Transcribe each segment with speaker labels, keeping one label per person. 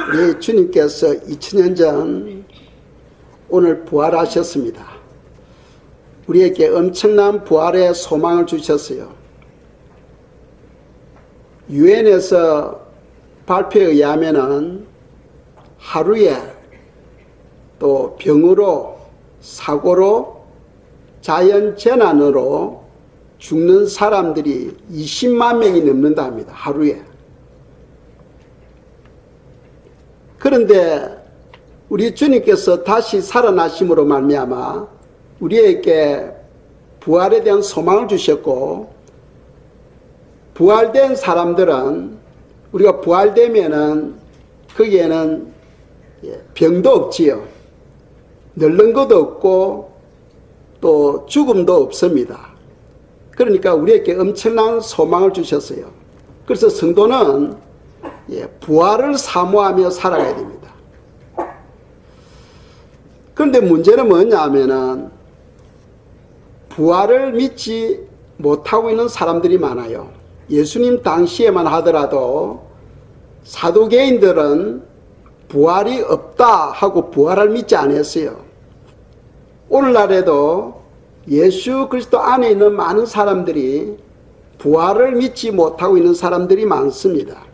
Speaker 1: 우리 주님께서 2000년 전 오늘 부활하셨습니다. 우리에게 엄청난 부활의 소망을 주셨어요. 유엔에서 발표에 의하면은 하루에 또 병으로, 사고로, 자연재난으로 죽는 사람들이 20만 명이 넘는다 합니다. 하루에. 그런데 우리 주님께서 다시 살아나심으로 말미암아 우리에게 부활에 대한 소망을 주셨고, 부활된 사람들은 우리가 부활되면은 거기에는 병도 없지요. 늙는 것도 없고 또 죽음도 없습니다. 그러니까 우리에게 엄청난 소망을 주셨어요. 그래서 성도는 부활을 사모하며 살아가야 됩니다. 그런데 문제는 뭐냐 하면은 부활을 믿지 못하고 있는 사람들이 많아요. 예수님 당시에만 하더라도 사두개인들은 부활이 없다 하고 부활을 믿지 않았어요. 오늘날에도 예수 그리스도 안에 있는 많은 사람들이 부활을 믿지 못하고 있는 사람들이 많습니다.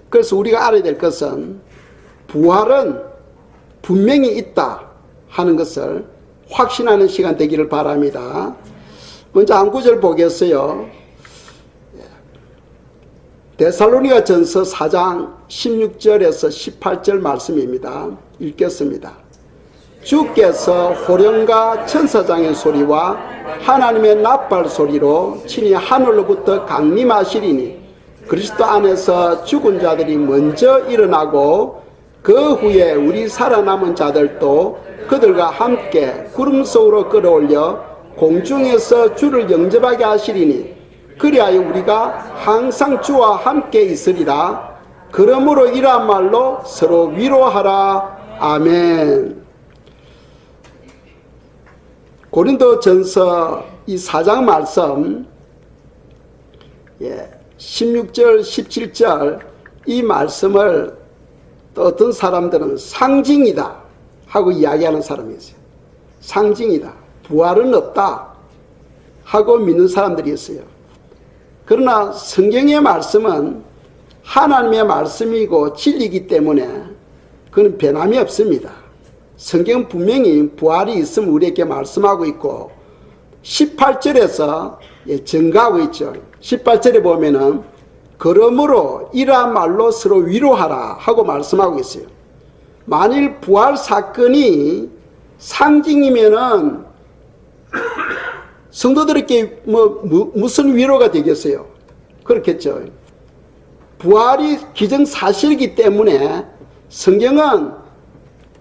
Speaker 1: 그래서 우리가 알아야 될 것은 부활은 분명히 있다 하는 것을 확신하는 시간 되기를 바랍니다. 먼저 한 구절 보겠어요. 데살로니가 전서 4장 16절에서 18절 말씀입니다. 읽겠습니다. 주께서 호령과 천사장의 소리와 하나님의 나팔 소리로 친히 하늘로부터 강림하시리니 그리스도 안에서 죽은 자들이 먼저 일어나고 그 후에 우리 살아남은 자들도 그들과 함께 구름 속으로 끌어올려 공중에서 주를 영접하게 하시리니 그리하여 우리가 항상 주와 함께 있으리라. 그러므로 이러한 말로 서로 위로하라. 아멘. 고린도전서 이 4장 말씀 16절 17절 이 말씀을 또 어떤 사람들은 상징이다 하고 이야기하는 사람이 있어요. 상징이다. 부활은 없다 하고 믿는 사람들이 있어요. 그러나 성경의 말씀은 하나님의 말씀이고 진리이기 때문에 그건 변함이 없습니다. 성경은 분명히 부활이 있음을 우리에게 말씀하고 있고 18절에서 증가하고 있죠. 18절에 보면은 그러므로 이러한 말로 서로 위로하라 하고 말씀하고 있어요. 만일 부활 사건이 상징이면은 성도들에게 무슨 위로가 되겠어요? 그렇겠죠. 부활이 기정사실이기 때문에 성경은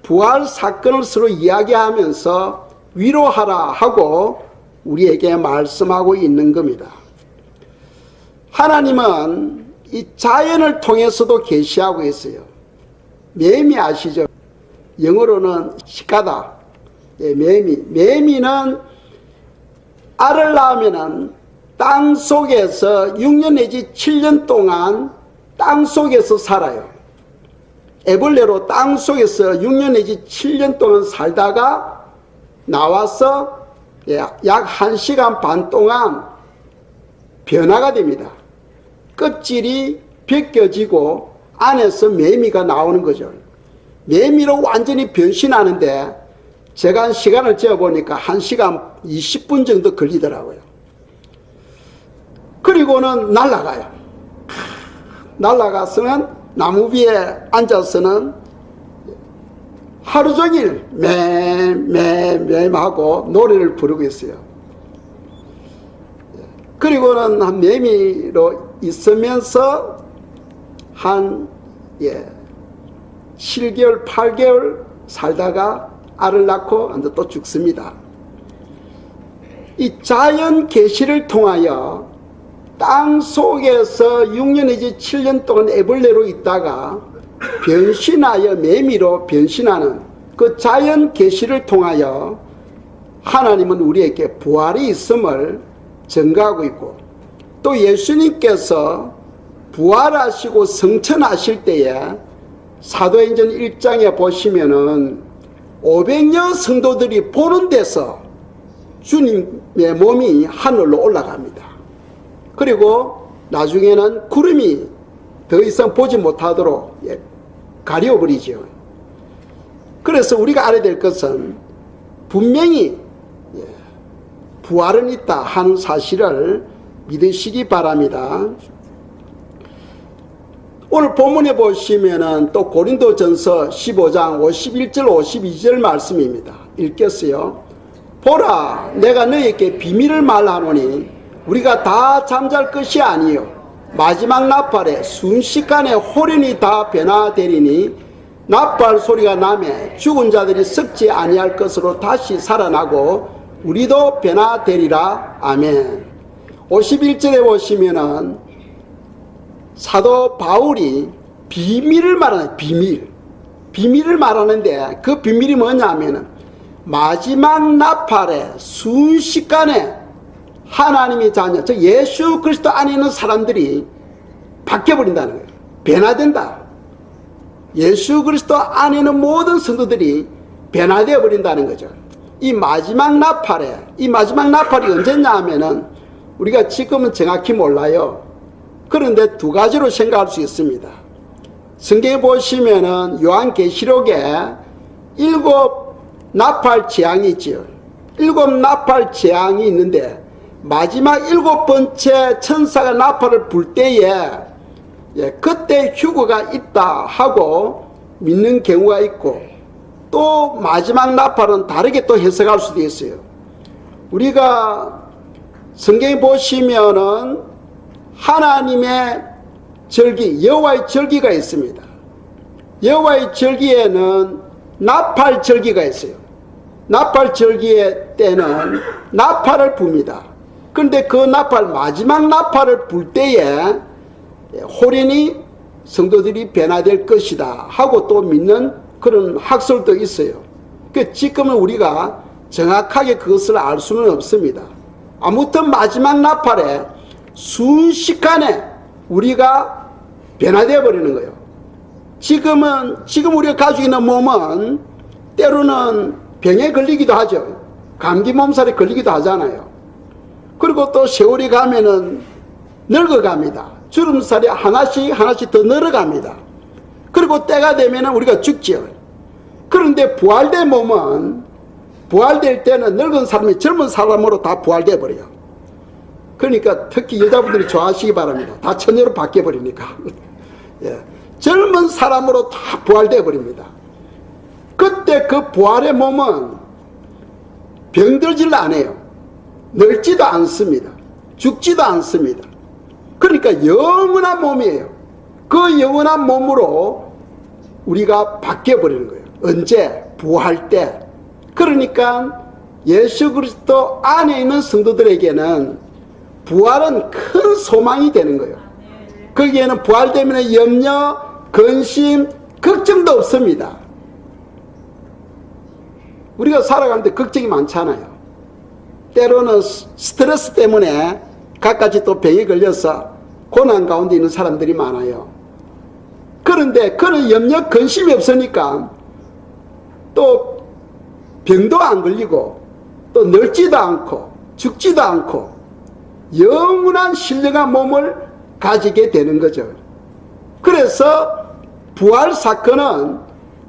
Speaker 1: 부활 사건을 서로 이야기하면서 위로하라 하고 우리에게 말씀하고 있는 겁니다. 하나님은 이 자연을 통해서도 계시하고 있어요. 매미 아시죠? 영어로는 시카다. 매미는 알을 낳으면은 땅 속에서 6년 내지 7년 동안 땅 속에서 살아요. 애벌레로 땅 속에서 6년 내지 7년 동안 살다가 나와서 약 1시간 반 동안 변화가 됩니다. 껍질이 벗겨지고 안에서 매미가 나오는 거죠. 매미로 완전히 변신하는데 제가 한 시간을 재어보니까 1시간 20분 정도 걸리더라고요. 그리고는 날아가요. 날아가서는 나무 위에 앉아서는 하루 종일 하고 노래를 부르고 있어요. 그리고는 한 매미로 있으면서 한 7개월, 8개월 살다가 알을 낳고 또 죽습니다. 이 자연 계시를 통하여 땅 속에서 6년 내지 7년 동안 애벌레로 있다가 변신하여 매미로 변신하는 그 자연 계시를 통하여 하나님은 우리에게 부활이 있음을 증거하고 있고, 또 예수님께서 부활하시고 성천하실 때에 사도행전 1장에 보시면은 500여 성도들이 보는 데서 주님의 몸이 하늘로 올라갑니다. 그리고 나중에는 구름이 더 이상 보지 못하도록 가려버리죠. 그래서 우리가 알아야 될 것은 분명히 부활은 있다 하는 사실을 믿으시기 바랍니다. 오늘 본문에 보시면은 또 고린도전서 15장 51절 52절 말씀입니다. 읽겠어요. 보라, 내가 너희에게 비밀을 말하노니 우리가 다 잠잘 것이 아니요 마지막 나팔에 순식간에 호련히 다 변화되리니 나팔 소리가 나매 죽은 자들이 썩지 아니할 것으로 다시 살아나고 우리도 변화되리라. 아멘. 51절에 보시면은 사도 바울이 비밀을 말하는 비밀을 말하는데 그 비밀이 뭐냐면은 마지막 나팔에 순식간에 하나님의 자녀, 즉 예수 그리스도 안에 있는 사람들이 바뀌어버린다는 거예요. 변화된다. 예수 그리스도 안에 있는 모든 성도들이 변화되어 버린다는 거죠. 이 마지막 나팔이 언제냐 하면은 우리가 지금은 정확히 몰라요. 그런데 두 가지로 생각할 수 있습니다. 성경에 보시면은 요한계시록에 7 나팔 재앙이 있지요. 7 나팔 재앙이 있는데 마지막 7번째 천사가 나팔을 불 때에 그때 휴거가 있다 하고 믿는 경우가 있고, 또 마지막 나팔은 다르게 또 해석할 수도 있어요. 우리가 성경에 보시면은 하나님의 절기, 여호와의 절기가 있습니다. 여호와의 절기에는 나팔 절기가 있어요. 나팔 절기의 때는 나팔을 붑니다. 그런데 그 나팔, 마지막 나팔을 불 때에 호련히 성도들이 변화될 것이다 하고 또 믿는 그런 학설도 있어요. 지금은 우리가 정확하게 그것을 알 수는 없습니다. 아무튼 마지막 나팔에 순식간에 우리가 변화되어 버리는 거예요. 지금 우리가 가지고 있는 몸은 때로는 병에 걸리기도 하죠. 감기 몸살에 걸리기도 하잖아요. 그리고 또 세월이 가면은 늙어갑니다. 주름살이 하나씩 더 늘어갑니다. 그리고 때가 되면은 우리가 죽죠. 그런데 부활된 몸은 부활될 때는 늙은 사람이 젊은 사람으로 다 부활돼 버려요. 그러니까 특히 여자분들이 좋아하시기 바랍니다. 다 처녀로 바뀌어 버리니까. 예. 젊은 사람으로 다 부활돼 버립니다. 그때 그 부활의 몸은 병들지를 않아요. 늙지도 않습니다. 죽지도 않습니다. 그러니까 영원한 몸이에요. 그 영원한 몸으로 우리가 바뀌어 버리는 거예요. 언제? 부활 때. 그러니까 예수 그리스도 안에 있는 성도들에게는 부활은 큰 소망이 되는 거예요. 거기에는 부활되면 염려, 근심, 걱정도 없습니다. 우리가 살아가는데 걱정이 많잖아요. 때로는 스트레스 때문에 갖가지 또 병에 걸려서 고난 가운데 있는 사람들이 많아요. 그런데 그런 염려, 근심이 없으니까 또 병도 안 걸리고 또 늙지도 않고 죽지도 않고 영원한 신령한 몸을 가지게 되는 거죠. 그래서 부활 사건은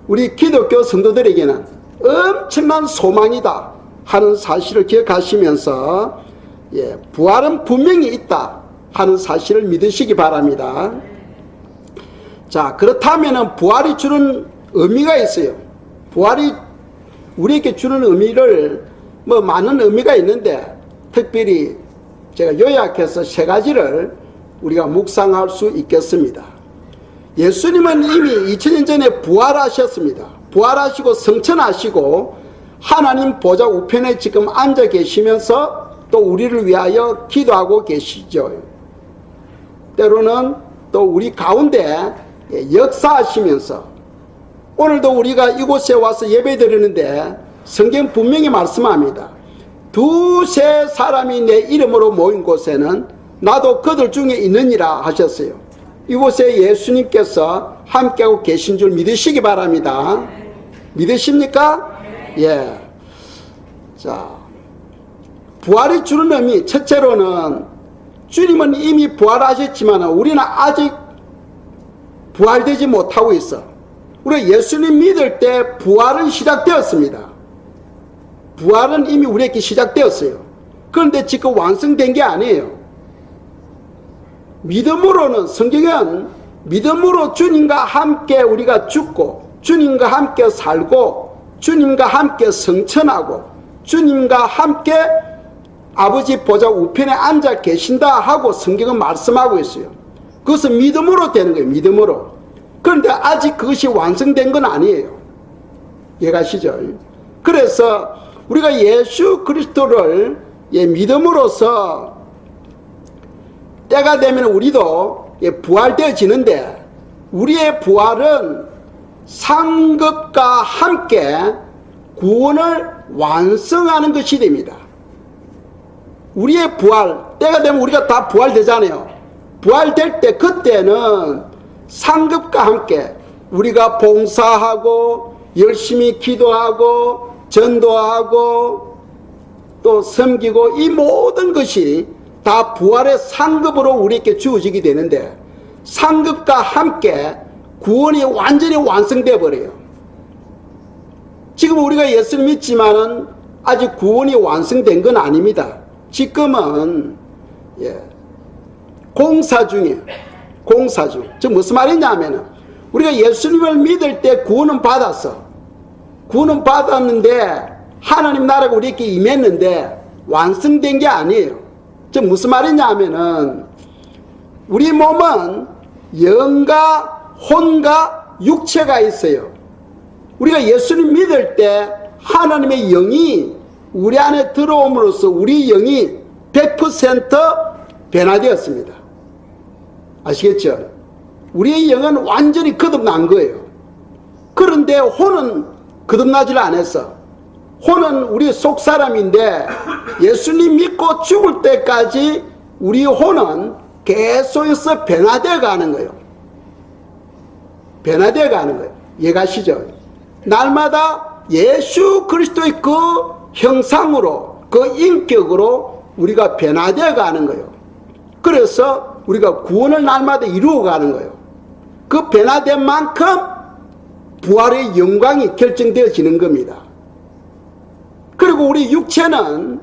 Speaker 1: 우리 기독교 성도들에게는 엄청난 소망이다 하는 사실을 기억하시면서 부활은 분명히 있다 하는 사실을 믿으시기 바랍니다. 자, 그렇다면 부활이 주는 의미가 있어요. 부활이 우리에게 주는 의미를 많은 의미가 있는데 특별히 제가 요약해서 3가지를 우리가 묵상할 수 있겠습니다. 예수님은 이미 2000년 전에 부활하셨습니다. 부활하시고 성천하시고 하나님 보좌 우편에 지금 앉아 계시면서 또 우리를 위하여 기도하고 계시죠. 때로는 또 우리 가운데 역사하시면서 오늘도 우리가 이곳에 와서 예배드리는데 성경 분명히 말씀합니다. 2-3 사람이 내 이름으로 모인 곳에는 나도 그들 중에 있느니라 하셨어요. 이곳에 예수님께서 함께하고 계신 줄 믿으시기 바랍니다. 믿으십니까? 예. 자, 부활이 주는 의미, 첫째로는 주님은 이미 부활하셨지만 우리는 아직 부활되지 못하고 있어. 우리가 예수님 믿을 때 부활은 시작되었습니다. 부활은 이미 우리에게 시작되었어요. 그런데 지금 완성된 게 아니에요. 믿음으로는, 성경은 믿음으로 주님과 함께 우리가 죽고 주님과 함께 살고 주님과 함께 성천하고 주님과 함께 아버지 보좌 우편에 앉아 계신다 하고 성경은 말씀하고 있어요. 그것은 믿음으로 되는 거예요. 믿음으로. 그런데 아직 그것이 완성된 건 아니에요. 이해가시죠? 그래서 우리가 예수 그리스도를 믿음으로써 때가 되면 우리도 부활되어지는데, 우리의 부활은 상급과 함께 구원을 완성하는 것이 됩니다. 우리의 부활, 때가 되면 우리가 다 부활되잖아요. 부활될 때 그때는 상급과 함께 우리가 봉사하고 열심히 기도하고 전도하고 또 섬기고 이 모든 것이 다 부활의 상급으로 우리에게 주어지게 되는데, 상급과 함께 구원이 완전히 완성되어 버려요. 지금 우리가 예수를 믿지만은 아직 구원이 완성된 건 아닙니다. 지금은 공사 중이에요. 공사 중. 즉 무슨 말이냐면은 우리가 예수님을 믿을 때 구원은 받았어. 구원은 받았는데 하나님 나라가 우리에게 임했는데 완성된 게 아니에요. 즉 무슨 말이냐면은 우리 몸은 영과 혼과 육체가 있어요. 우리가 예수님 믿을 때 하나님의 영이 우리 안에 들어옴으로써 우리 영이 100% 변화되었습니다. 아시겠죠? 우리의 영은 완전히 거듭난 거예요. 그런데 혼은 거듭나질 않았어. 혼은 우리 속사람인데 예수님 믿고 죽을 때까지 우리 혼은 계속해서 변화되어 가는 거예요. 변화되어 가는 거예요. 이해가시죠? 날마다 예수 그리스도의 그 형상으로, 그 인격으로 우리가 변화되어 가는 거예요. 그래서 우리가 구원을 날마다 이루어 가는 거예요. 그 변화된 만큼 부활의 영광이 결정되어지는 겁니다. 그리고 우리 육체는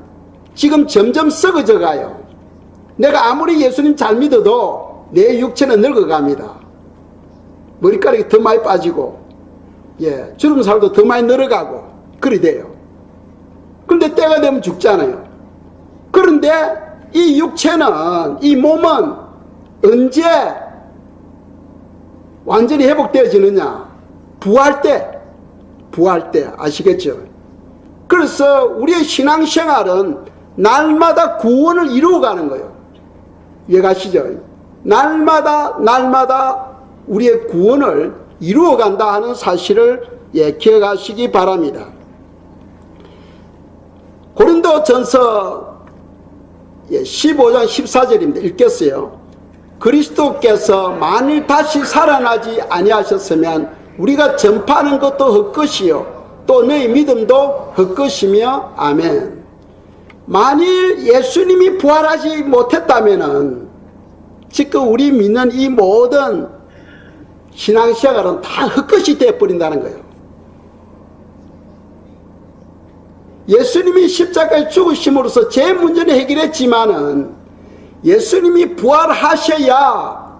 Speaker 1: 지금 점점 썩어져 가요. 내가 아무리 예수님 잘 믿어도 내 육체는 늙어갑니다. 머리카락이 더 많이 빠지고 주름살도 더 많이 늘어가고 그리 돼요. 그런데 때가 되면 죽잖아요. 그런데 이 육체는, 이 몸은 언제 완전히 회복되어지느냐? 부활 때. 부활 때. 아시겠죠? 그래서 우리의 신앙생활은 날마다 구원을 이루어가는 거예요. 이해가시죠? 날마다 우리의 구원을 이루어간다 하는 사실을 기억하시기 바랍니다. 고린도전서 15장 14절입니다. 읽겠어요. 그리스도께서 만일 다시 살아나지 아니하셨으면 우리가 전파하는 것도 헛것이요 또 너희 믿음도 헛것이며 아멘. 만일 예수님이 부활하지 못했다면은 지금 우리 믿는 이 모든 신앙생활은 다 헛것이 되어버린다는 거예요. 예수님이 십자가에 죽으심으로써 제 문제는 해결했지만은 예수님이 부활하셔야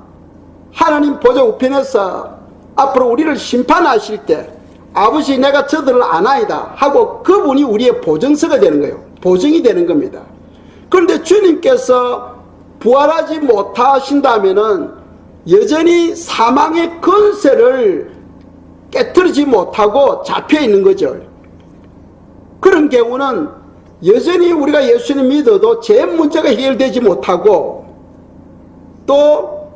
Speaker 1: 하나님 보좌 우편에서 앞으로 우리를 심판하실 때 아버지 내가 저들을 아나이다 하고 그분이 우리의 보증서가 되는 거예요. 보증이 되는 겁니다. 그런데 주님께서 부활하지 못하신다면은 여전히 사망의 권세를 깨트리지 못하고 잡혀 있는 거죠. 그런 경우는 여전히 우리가 예수님 믿어도 제 문제가 해결되지 못하고 또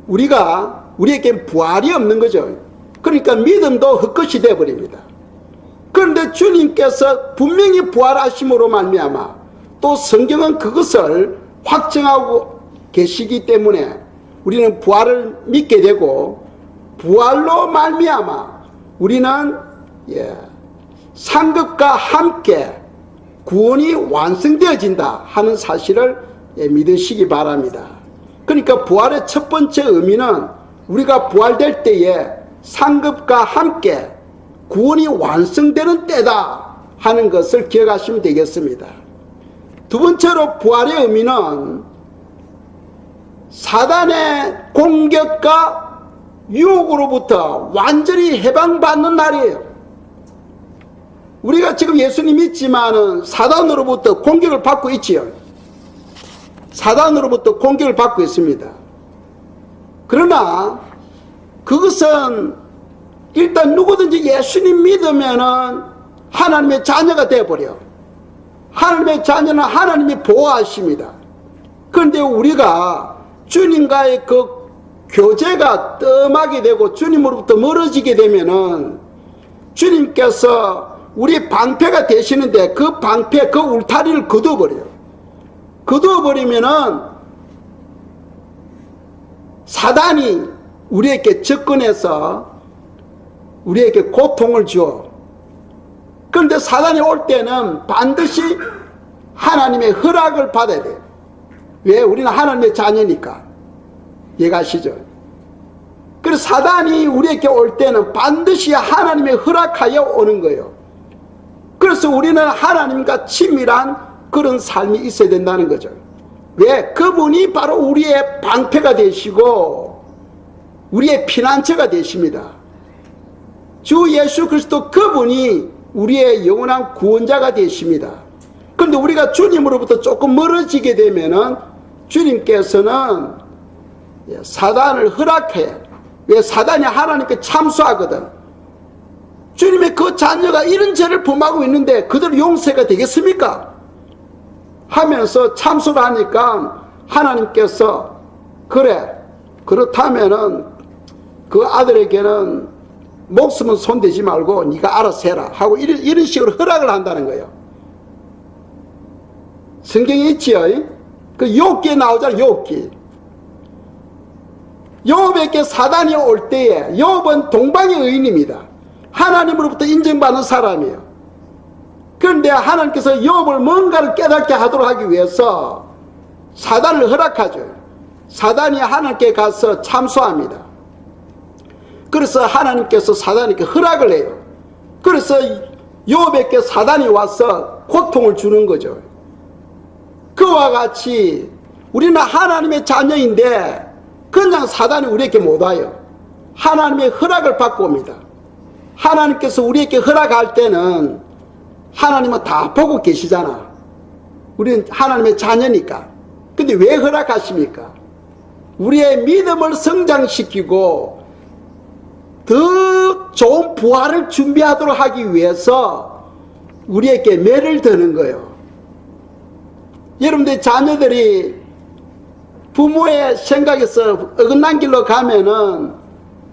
Speaker 1: 우리에게 부활이 없는 거죠. 그러니까 믿음도 헛것이 되어버립니다. 그런데 주님께서 분명히 부활하심으로 말미암아 또 성경은 그것을 확정하고 계시기 때문에 우리는 부활을 믿게 되고 부활로 말미암아 우리는 상급과 함께 구원이 완성되어진다 하는 사실을 믿으시기 바랍니다. 그러니까 부활의 첫 번째 의미는 우리가 부활될 때에 상급과 함께 구원이 완성되는 때다 하는 것을 기억하시면 되겠습니다. 두 번째로 부활의 의미는 사단의 공격과 유혹으로부터 완전히 해방받는 날이에요. 우리가 지금 예수님 믿지만은 사단으로부터 공격을 받고 있지요. 사단으로부터 공격을 받고 있습니다. 그러나 그것은 일단 누구든지 예수님 믿으면은 하나님의 자녀가 되어버려. 하나님의 자녀는 하나님이 보호하십니다. 그런데 우리가 주님과의 그 교제가 뜸하게 되고 주님으로부터 멀어지게 되면은 주님께서 우리 방패가 되시는데 그 방패, 그 울타리를 거두어버려요. 거두어버리면은 사단이 우리에게 접근해서 우리에게 고통을 주어. 그런데 사단이 올 때는 반드시 하나님의 허락을 받아야 돼요. 왜? 우리는 하나님의 자녀니까. 이해가시죠? 그래서 사단이 우리에게 올 때는 반드시 하나님의 허락하여 오는 거예요. 그래서 우리는 하나님과 친밀한 그런 삶이 있어야 된다는 거죠. 왜? 그분이 바로 우리의 방패가 되시고 우리의 피난처가 되십니다. 주 예수 그리스도 그분이 우리의 영원한 구원자가 되십니다. 그런데 우리가 주님으로부터 조금 멀어지게 되면은 주님께서는 사단을 허락해. 왜? 사단이 하나님께 참수하거든. 주님의 그 자녀가 이런 죄를 범하고 있는데 그대로 용서가 되겠습니까? 하면서 참수를 하니까 하나님께서 그래, 그렇다면은 그 아들에게는 목숨은 손대지 말고 네가 알아서 해라 하고 이런 식으로 허락을 한다는 거예요. 성경에 있지요. 그 욥기에 나오잖아요. 욥기. 욥에게 사단이 올 때에 욥은 동방의 의인입니다. 하나님으로부터 인정받는 사람이에요. 그런데 하나님께서 욥을 뭔가를 깨닫게 하도록 하기 위해서 사단을 허락하죠. 사단이 하나님께 가서 참소합니다. 그래서 하나님께서 사단에게 허락을 해요. 그래서 욥에게 사단이 와서 고통을 주는 거죠. 그와 같이 우리는 하나님의 자녀인데 그냥 사단이 우리에게 못 와요. 하나님의 허락을 받고 옵니다. 하나님께서 우리에게 허락할 때는 하나님은 다 보고 계시잖아. 우리는 하나님의 자녀니까. 근데 왜 허락하십니까? 우리의 믿음을 성장시키고 더 좋은 부활을 준비하도록 하기 위해서 우리에게 매를 드는 거예요. 여러분들 자녀들이 부모의 생각에서 어긋난 길로 가면은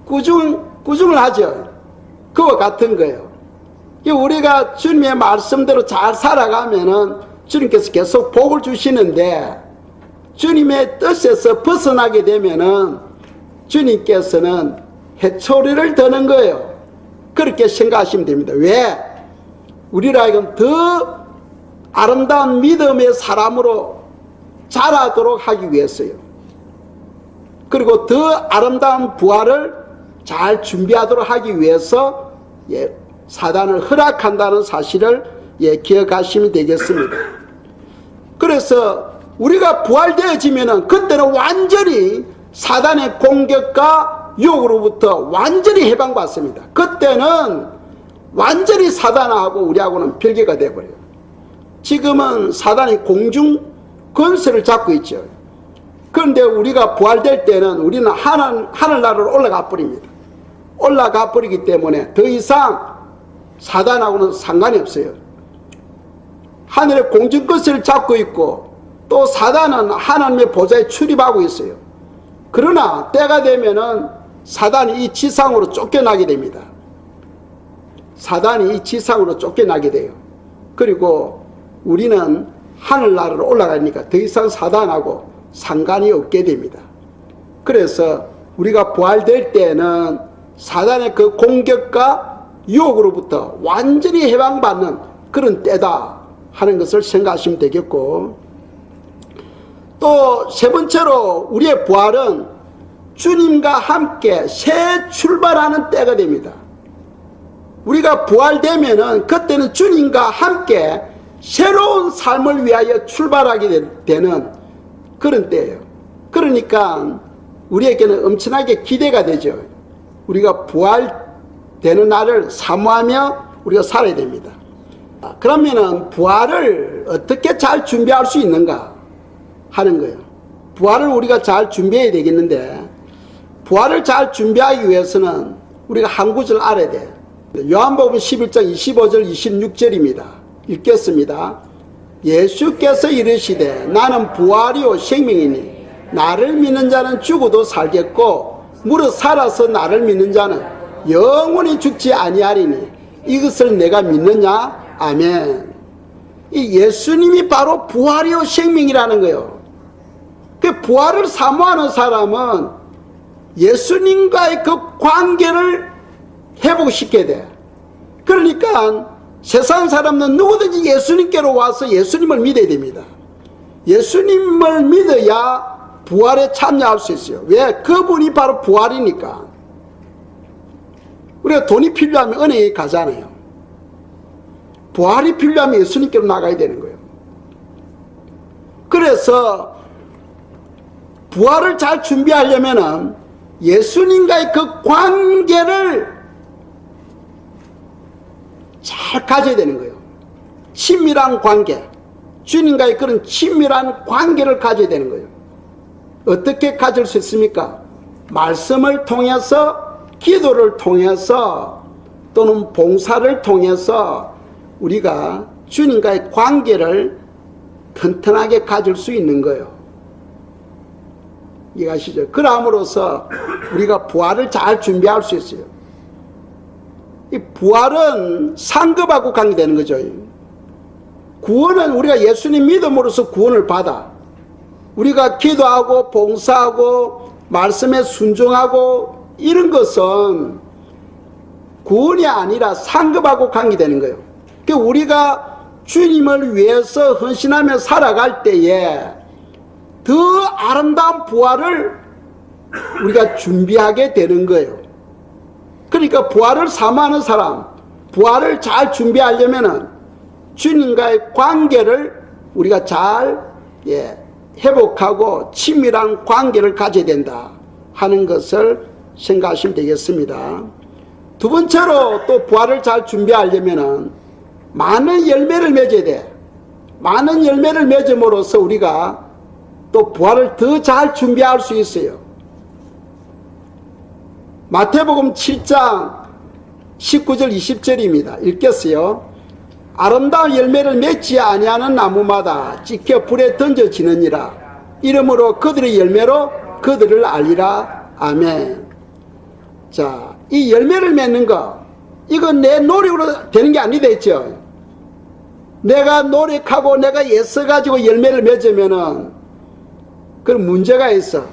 Speaker 1: 꾸중을 하죠. 그와 같은 거예요. 우리가 주님의 말씀대로 잘 살아가면은 주님께서 계속 복을 주시는데 주님의 뜻에서 벗어나게 되면은 주님께서는 해초리를 드는 거예요. 그렇게 생각하시면 됩니다. 왜? 우리를 하여금 더 아름다운 믿음의 사람으로 자라도록 하기 위해서요. 그리고 더 아름다운 부활을 잘 준비하도록 하기 위해서 사단을 허락한다는 사실을 기억하시면 되겠습니다. 그래서 우리가 부활되어지면은 그때는 완전히 사단의 공격과 유혹으로부터 완전히 해방받습니다. 그때는 완전히 사단하고 우리하고는 별개가 되어버려요. 지금은 사단이 공중 권세를 잡고 있죠. 그런데 우리가 부활될 때는 우리는 하늘나라로 올라가 버립니다. 올라가 버리기 때문에 더 이상 사단하고는 상관이 없어요. 하늘의 공중 권세를 잡고 있고 또 사단은 하나님의 보좌에 출입하고 있어요. 그러나 때가 되면은 사단이 이 지상으로 쫓겨나게 됩니다. 사단이 이 지상으로 쫓겨나게 돼요. 그리고 우리는 하늘나라로 올라가니까 더 이상 사단하고 상관이 없게 됩니다. 그래서 우리가 부활될 때는 사단의 그 공격과 유혹으로부터 완전히 해방받는 그런 때다 하는 것을 생각하시면 되겠고, 또 세 번째로 우리의 부활은 주님과 함께 새 출발하는 때가 됩니다. 우리가 부활되면은 그때는 주님과 함께 새로운 삶을 위하여 출발하게 되는 그런 때예요. 그러니까 우리에게는 엄청나게 기대가 되죠. 우리가 부활되는 날을 사모하며 우리가 살아야 됩니다. 그러면은 부활을 어떻게 잘 준비할 수 있는가 하는 거예요. 부활을 우리가 잘 준비해야 되겠는데, 부활을 잘 준비하기 위해서는 우리가 한 구절 알아야 돼요. 요한복음 11장 25절 26절입니다. 읽겠습니다. 예수께서 이르시되 나는 부활이요 생명이니 나를 믿는 자는 죽어도 살겠고 무릇 살아서 나를 믿는 자는 영원히 죽지 아니하리니 이것을 내가 믿느냐? 아멘. 이 예수님이 바로 부활이요 생명이라는 거예요. 그 부활을 사모하는 사람은 예수님과의 그 관계를 회복시켜야 돼. 그러니까 세상 사람은 누구든지 예수님께로 와서 예수님을 믿어야 됩니다. 예수님을 믿어야 부활에 참여할 수 있어요. 왜? 그분이 바로 부활이니까. 우리가 돈이 필요하면 은행에 가잖아요. 부활이 필요하면 예수님께로 나가야 되는 거예요. 그래서 부활을 잘 준비하려면은 예수님과의 그 관계를 잘 가져야 되는 거예요. 친밀한 관계, 주님과의 그런 친밀한 관계를 가져야 되는 거예요. 어떻게 가질 수 있습니까? 말씀을 통해서, 기도를 통해서, 또는 봉사를 통해서 우리가 주님과의 관계를 튼튼하게 가질 수 있는 거예요. 이해가시죠? 그럼으로써 우리가 부활을 잘 준비할 수 있어요. 이 부활은 상급하고 관계되는 거죠. 구원은 우리가 예수님 믿음으로써 구원을 받아. 우리가 기도하고 봉사하고 말씀에 순종하고 이런 것은 구원이 아니라 상급하고 관계되는 거예요. 그러니까 우리가 주님을 위해서 헌신하며 살아갈 때에 더 아름다운 부활을 우리가 준비하게 되는 거예요. 그러니까 부활을 사모하는 사람, 부활을 잘 준비하려면은 주님과의 관계를 우리가 잘 회복하고 친밀한 관계를 가져야 된다 하는 것을 생각하시면 되겠습니다. 두 번째로 또 부활을 잘 준비하려면은 많은 열매를 맺어야 돼. 많은 열매를 맺음으로써 우리가 또 부활을 더 잘 준비할 수 있어요. 마태복음 7장 19절 20절입니다. 읽겠어요. 아름다운 열매를 맺지 아니하는 나무마다 찍혀 불에 던져지느니라. 이러므로 그들의 열매로 그들을 알리라. 아멘. 자, 이 열매를 맺는 거, 이건 내 노력으로 되는 게 아니다 했죠. 내가 노력하고 내가 애써가지고 열매를 맺으면은 그런 문제가 있어.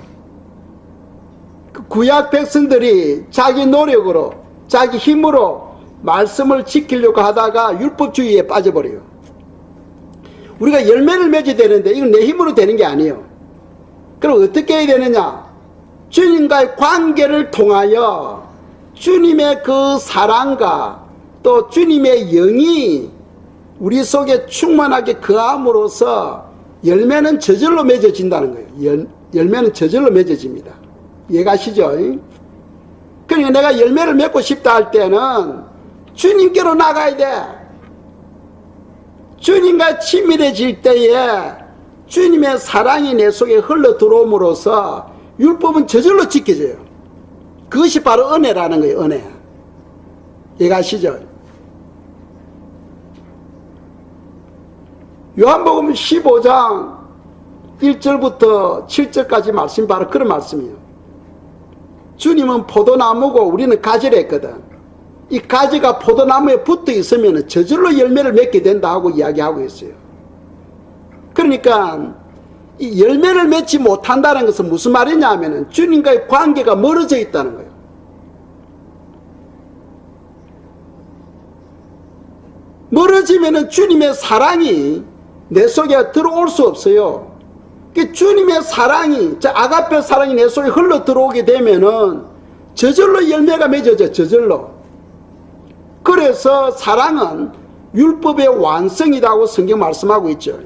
Speaker 1: 그 구약 백성들이 자기 노력으로, 자기 힘으로 말씀을 지키려고 하다가 율법주의에 빠져버려요. 우리가 열매를 맺어야 되는데 이건 내 힘으로 되는 게 아니에요. 그럼 어떻게 해야 되느냐? 주님과의 관계를 통하여 주님의 그 사랑과 또 주님의 영이 우리 속에 충만하게 거함으로써 열매는 저절로 맺어진다는 거예요. 열매는 저절로 맺어집니다. 이해가시죠? 그러니까 내가 열매를 맺고 싶다 할 때는 주님께로 나가야 돼. 주님과 친밀해질 때에 주님의 사랑이 내 속에 흘러 들어옴으로써 율법은 저절로 지켜져요. 그것이 바로 은혜라는 거예요. 은혜. 이해가시죠? 요한복음 15장 1절부터 7절까지 말씀이 바로 그런 말씀이에요. 주님은 포도나무고 우리는 가지를 했거든. 이 가지가 포도나무에 붙어 있으면 저절로 열매를 맺게 된다 하고 이야기하고 있어요. 그러니까 이 열매를 맺지 못한다는 것은 무슨 말이냐 하면은 주님과의 관계가 멀어져 있다는 거예요. 멀어지면은 주님의 사랑이 내 속에 들어올 수 없어요. 주님의 사랑이, 아가페 사랑이 내 속에 흘러 들어오게 되면은 저절로 열매가 맺어져, 저절로. 그래서 사랑은 율법의 완성이라고 성경 말씀하고 있죠.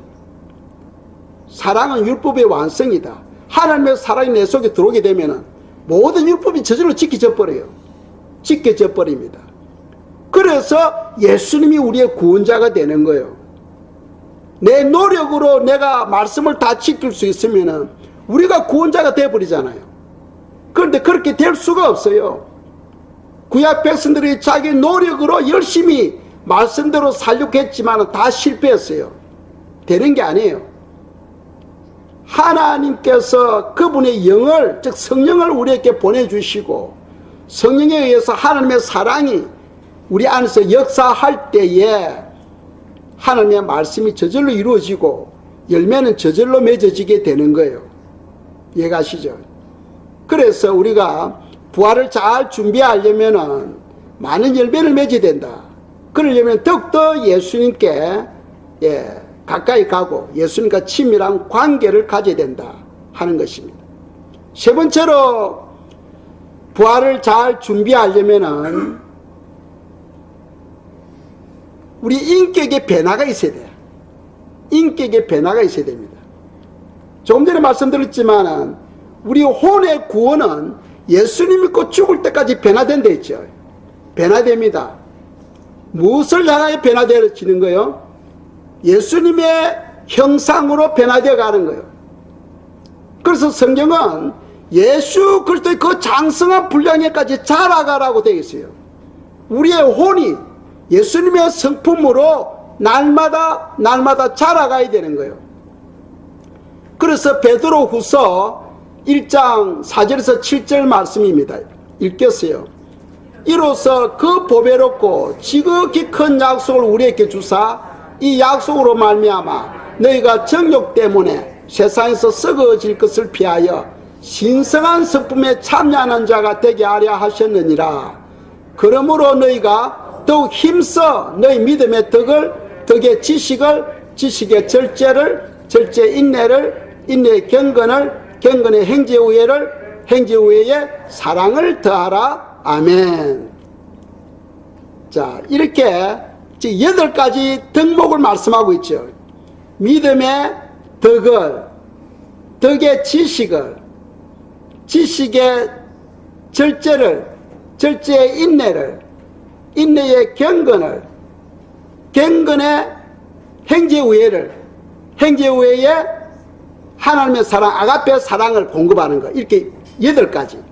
Speaker 1: 사랑은 율법의 완성이다. 하나님의 사랑이 내 속에 들어오게 되면은 모든 율법이 저절로 지켜져 버려요. 지켜져 버립니다. 그래서 예수님이 우리의 구원자가 되는 거예요. 내 노력으로 내가 말씀을 다 지킬 수 있으면은 우리가 구원자가 되어버리잖아요. 그런데 그렇게 될 수가 없어요. 구약 백성들이 자기 노력으로 열심히 말씀대로 살려고 했지만 다 실패했어요. 되는 게 아니에요. 하나님께서 그분의 영을, 즉 성령을 우리에게 보내주시고 성령에 의해서 하나님의 사랑이 우리 안에서 역사할 때에 하나님의 말씀이 저절로 이루어지고 열매는 저절로 맺어지게 되는 거예요. 이해가시죠? 그래서 우리가 부활을 잘 준비하려면은 많은 열매를 맺어야 된다. 그러려면 더욱더 예수님께 가까이 가고 예수님과 친밀한 관계를 가져야 된다 하는 것입니다. 세 번째로 부활을 잘 준비하려면은 우리 인격의 변화가 있어야 돼요. 인격의 변화가 있어야 됩니다. 조금 전에 말씀드렸지만 우리 혼의 구원은 예수님 믿고 죽을 때까지 변화된다 했죠. 변화됩니다. 무엇을 향하여 변화되어지는 거예요? 예수님의 형상으로 변화되어 가는 거예요. 그래서 성경은 예수 그리스도의 그 장성한 분량에까지 자라가라고 되어 있어요. 우리의 혼이 예수님의 성품으로 날마다 자라가야 되는 거예요. 그래서 베드로후서 1장 4절에서 7절 말씀입니다. 읽겠어요. 이로써 그 보배롭고 지극히 큰 약속을 우리에게 주사 이 약속으로 말미암아 너희가 정욕 때문에 세상에서 썩어질 것을 피하여 신성한 성품에 참여하는 자가 되게 하려 하셨느니라. 그러므로 너희가 더욱 힘써 너희 믿음의 덕의 지식의 절제의 인내의 경건의 행제우애에 사랑을 더하라. 아멘. 자, 이렇게 8가지 덕목을 말씀하고 있죠. 믿음의 덕의 지식의 절제의 인내의 경건의 행제우애에 하나님의 사랑, 아가페 사랑을 공급하는 거. 이렇게 8가지.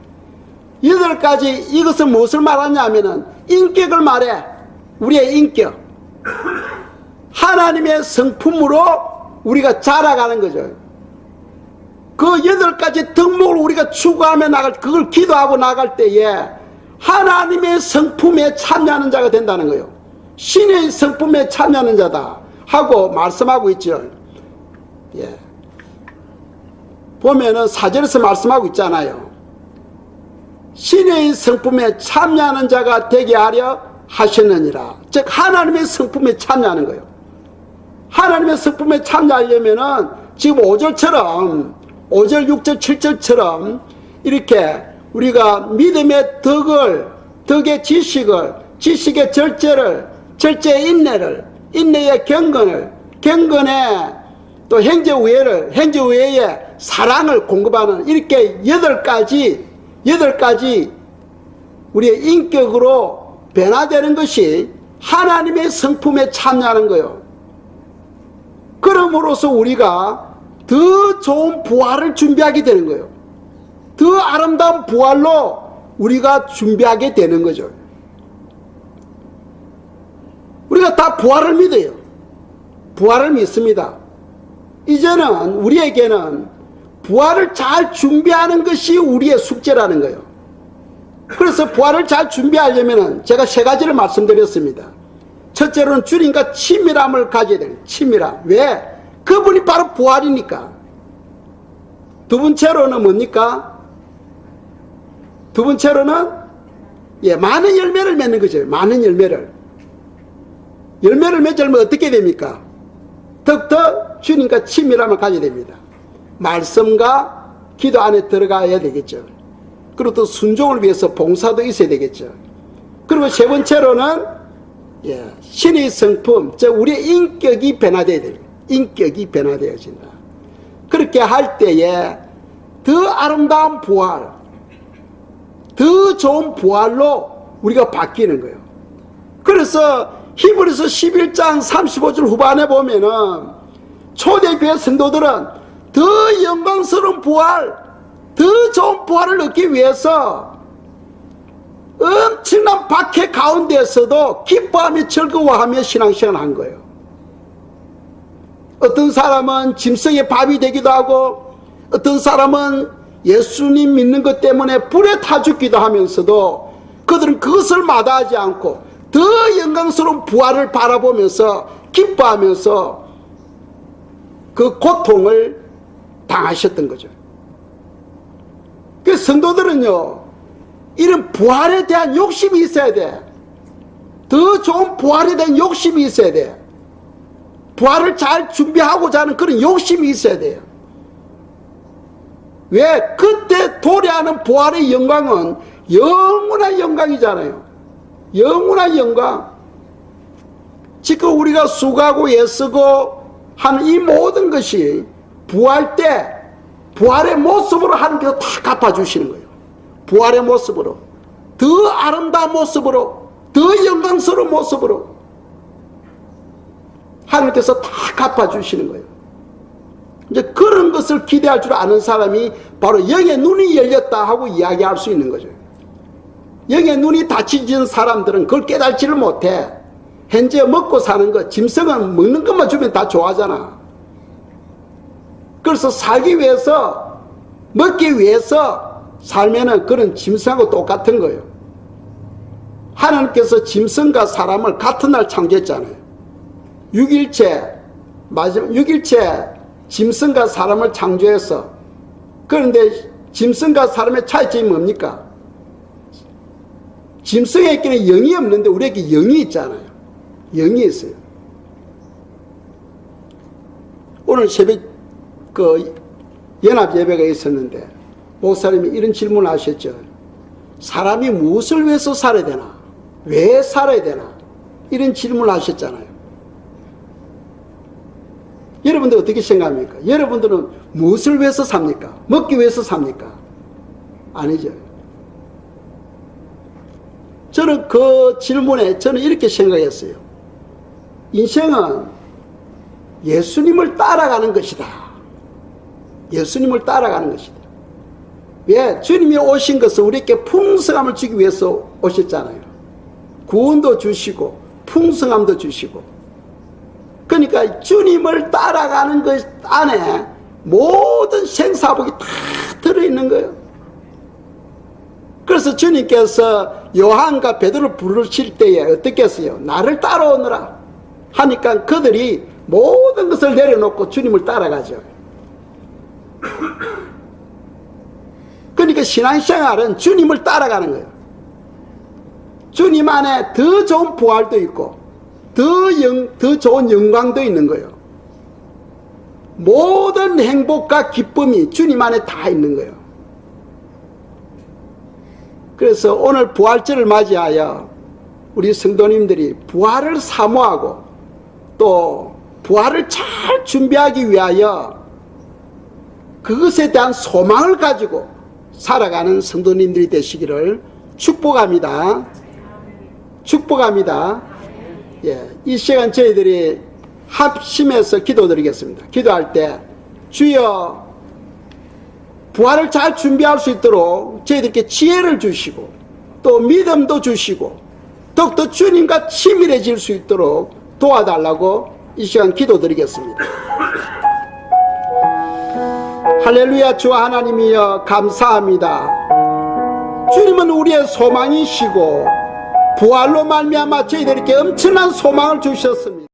Speaker 1: 이것은 무엇을 말하냐 하면은 인격을 말해. 우리의 인격. 하나님의 성품으로 우리가 자라가는 거죠. 그 8가지 덕목을 우리가 추구하며 그걸 기도하고 나갈 때에 하나님의 성품에 참여하는 자가 된다는 거예요. 신의 성품에 참여하는 자다 하고 말씀하고 있죠. 예. 보면은 4절에서 말씀하고 있잖아요. 신의 성품에 참여하는 자가 되게 하려 하셨느니라. 즉 하나님의 성품에 참여하는 거예요. 하나님의 성품에 참여하려면은 지금 5절, 6절, 7절처럼 이렇게 우리가 믿음의 덕의 지식의 절제의 인내의 경건의 또 행제우애에 사랑을 공급하는 이렇게 8가지 우리의 인격으로 변화되는 것이 하나님의 성품에 참여하는 거예요. 그럼으로써 우리가 더 좋은 부활을 준비하게 되는 거예요. 더 아름다운 부활로 우리가 준비하게 되는 거죠. 우리가 다 부활을 믿어요. 부활을 믿습니다. 이제는 우리에게는 부활을 잘 준비하는 것이 우리의 숙제라는 거예요. 그래서 부활을 잘 준비하려면 제가 3가지를 말씀드렸습니다. 첫째로는 주님과 친밀함을 가져야 돼요. 친밀함. 왜? 그분이 바로 부활이니까. 두 번째로는 뭡니까? 두 번째로는 많은 열매를 맺는 거죠. 많은 열매를 맺으면 어떻게 됩니까? 더욱더 주님과 친밀함을 가져야 됩니다. 말씀과 기도 안에 들어가야 되겠죠. 그리고 또 순종을 위해서 봉사도 있어야 되겠죠. 그리고 세 번째로는 신의 성품, 즉 우리의 인격이 변화되어야 됩니다. 인격이 변화되어진다. 그렇게 할 때에 더 아름다운 부활, 더 좋은 부활로 우리가 바뀌는 거예요. 그래서 히브리서 11장 35절 후반에 보면은 초대교회 성도들은 더 영광스러운 부활, 더 좋은 부활을 얻기 위해서 엄청난 박해 가운데서도 기뻐하며 즐거워하며 신앙생활을 한 거예요. 어떤 사람은 짐승의 밥이 되기도 하고, 어떤 사람은 예수님 믿는 것 때문에 불에 타 죽기도 하면서도 그들은 그것을 마다하지 않고 더 영광스러운 부활을 바라보면서 기뻐하면서 그 고통을 당하셨던 거죠. 그 성도들은요, 이런 부활에 대한 욕심이 있어야 돼. 더 좋은 부활에 대한 욕심이 있어야 돼. 부활을 잘 준비하고자 하는 그런 욕심이 있어야 돼요. 왜? 그때 도래하는 부활의 영광은 영원한 영광이잖아요. 영원한 영광. 지금 우리가 수고하고 애쓰고 하는 이 모든 것이 부활 때 부활의 모습으로 하나님께서 다 갚아주시는 거예요. 부활의 모습으로, 더 아름다운 모습으로, 더 영광스러운 모습으로 하나님께서 다 갚아주시는 거예요. 이제 그런 것을 기대할 줄 아는 사람이 바로 영의 눈이 열렸다 하고 이야기할 수 있는 거죠. 영의 눈이 닫혀진 사람들은 그걸 깨달지를 못해. 현재 먹고 사는 것, 짐승은 먹는 것만 주면 다 좋아하잖아. 그래서 살기 위해서, 먹기 위해서 살면은 그런 짐승하고 똑같은 거예요. 하나님께서 짐승과 사람을 같은 날 창조했잖아요. 6일째, 마지막 6일째 짐승과 사람을 창조해서, 그런데 짐승과 사람의 차이점이 뭡니까? 짐승에게는 영이 없는데 우리에게 영이 있잖아요. 영이 있어요. 오늘 새벽 연합 예배가 있었는데 목사님이 이런 질문을 하셨죠. 사람이 무엇을 위해서 살아야 되나? 왜 살아야 되나? 이런 질문을 하셨잖아요. 여러분들 어떻게 생각합니까? 여러분들은 무엇을 위해서 삽니까? 먹기 위해서 삽니까? 아니죠. 저는 그 질문에 저는 이렇게 생각했어요. 인생은 예수님을 따라가는 것이다. 예수님을 따라가는 것이다. 왜? 주님이 오신 것은 우리에게 풍성함을 주기 위해서 오셨잖아요. 구원도 주시고 풍성함도 주시고. 그러니까 주님을 따라가는 것 안에 모든 생사복이 다 들어있는 거예요. 그래서 주님께서 요한과 베드로를 부르실 때에 어떻게 했어요? 나를 따라오너라 하니까 그들이 모든 것을 내려놓고 주님을 따라가죠. 그러니까 신앙생활은 주님을 따라가는 거예요. 주님 안에 더 좋은 부활도 있고 더 좋은 영광도 있는 거예요. 모든 행복과 기쁨이 주님 안에 다 있는 거예요. 그래서 오늘 부활절을 맞이하여 우리 성도님들이 부활을 사모하고 또 부활을 잘 준비하기 위하여 그것에 대한 소망을 가지고 살아가는 성도님들이 되시기를 축복합니다. 축복합니다. 이 시간 저희들이 합심해서 기도드리겠습니다. 기도할 때 주여 부활을 잘 준비할 수 있도록 저희들께 지혜를 주시고 또 믿음도 주시고 더욱더 주님과 친밀해질 수 있도록 도와달라고 이 시간 기도드리겠습니다. 할렐루야. 주 하나님이여 감사합니다. 주님은 우리의 소망이시고 부활로 말미암아 저희들에게 엄청난 소망을 주셨습니다.